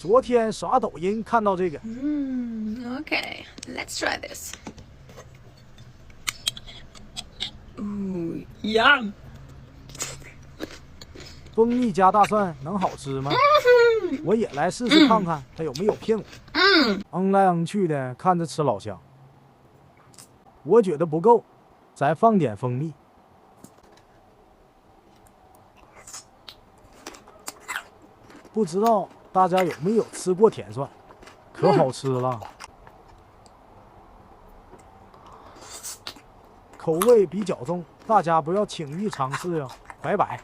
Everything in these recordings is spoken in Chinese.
昨天刷抖音看到这个。Okay, let's try this. Ooh, yum. 蜂蜜加大蒜能好吃吗？我也来试试看看，它有没有骗我。嗯来嗯去的，看着吃老香。我觉得不够，再放点蜂蜜。不知道大家有没有吃过甜蒜？可好吃了。口味比较重，大家不要轻易尝试哟。拜拜。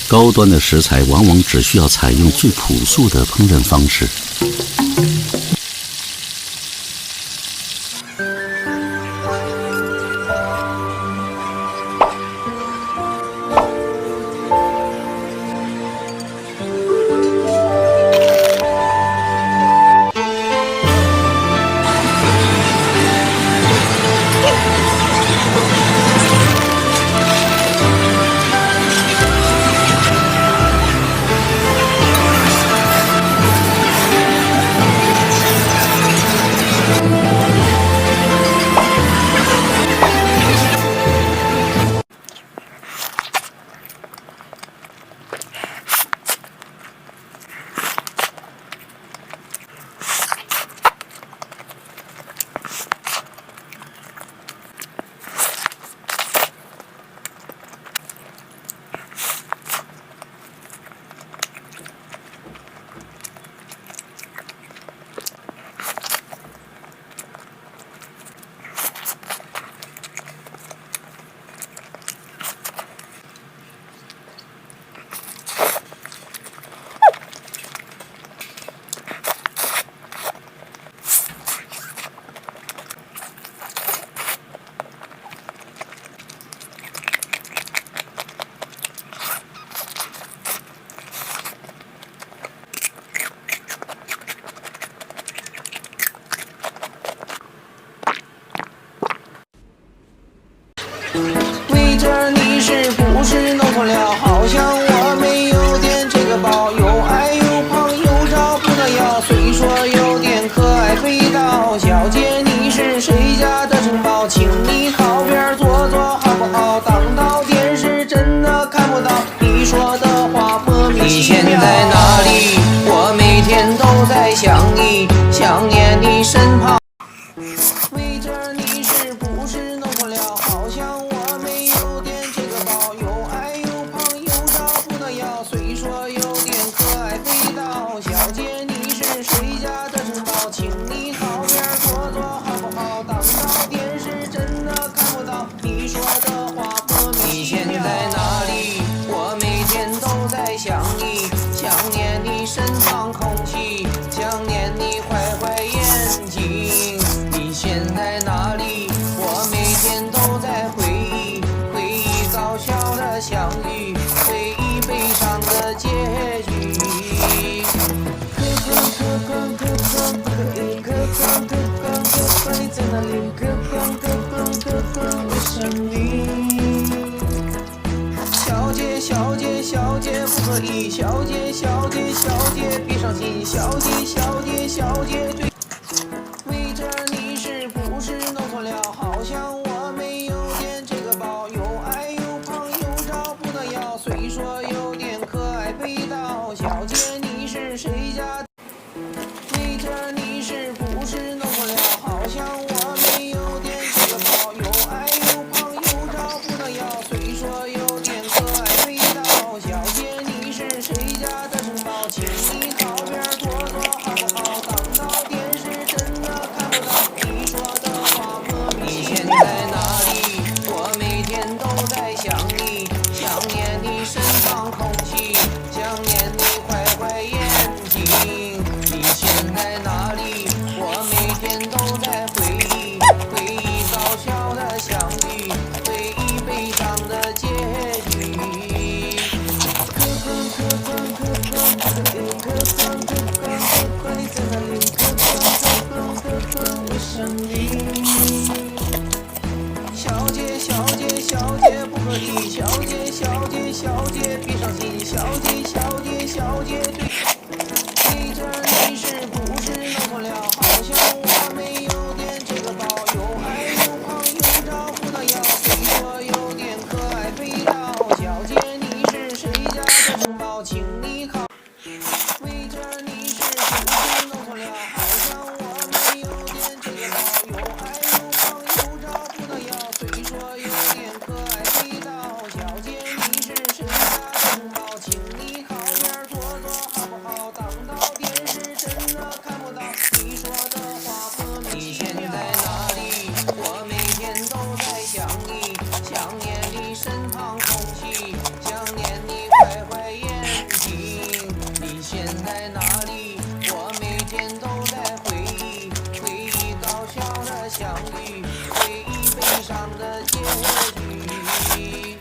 高端的食材往往只需要采用最朴素的烹饪方式。为着你是不是弄错了？好像我没有点这个包，又矮又胖又找不到腰，虽说有点可爱，肥到小姐。想你，想念你身旁。围着你是不是弄错了？好像我没有点这个包，又矮又胖又找不到腰，虽说有点可爱味道。小姐你是谁家的城堡？请你靠边坐坐好不好？当到电视真的看不到你说的话莫名其妙。你现在哪里？我每天都在想你，想念你身旁空气，想念你坏坏眼睛。你现在哪里？我每天都在回忆，回忆搞笑的相遇，回忆悲伤的结局。你在哪里？我想你。小姐，小姐，小姐不可以，小姐，小姐，小姐别伤心，小姐，小姐，小姐对。围着你是不是弄错了？好像我没有点这个包，又矮又胖又找不到腰，虽说有点可爱味道。小姐你是谁家？围着你是不是弄错了？好像我没有点这个包，又矮又胖又找不到腰，虽说有点可爱味道。小姐你是谁家的城堡？请你靠边坐坐好不好？当到电视真的看不到你说的话莫名其妙。你现在哪里？我每天都在想你，想念你身旁空气，想念你坏坏眼睛。你现在哪里？我每天都在回忆，回忆搞笑的相遇，回忆悲伤的结局。你在哪里？我想你。小姐，小姐，小姐不可以，小姐，小姐，小姐别伤心，小姐，小姐，小姐对。围着你是不是弄错了？好像我没有点这个包，又矮又胖又找不到腰，虽说有点可爱味道。小姐你是谁家的城堡？请你靠。围着你是不是弄错了？好像我没有点这个包，又矮又胖又找不到腰，虽说有点可爱味道。小姐你是谁家的城堡？请你靠边坐坐好不好？当到电视真的看不到你说的话莫名其妙。你现在哪里？我每天都在想你，想念你身旁空气，想念你坏坏眼睛。你现在哪里？我每天都在回忆，回忆搞笑的相遇，回忆悲伤的结局。你在哪里？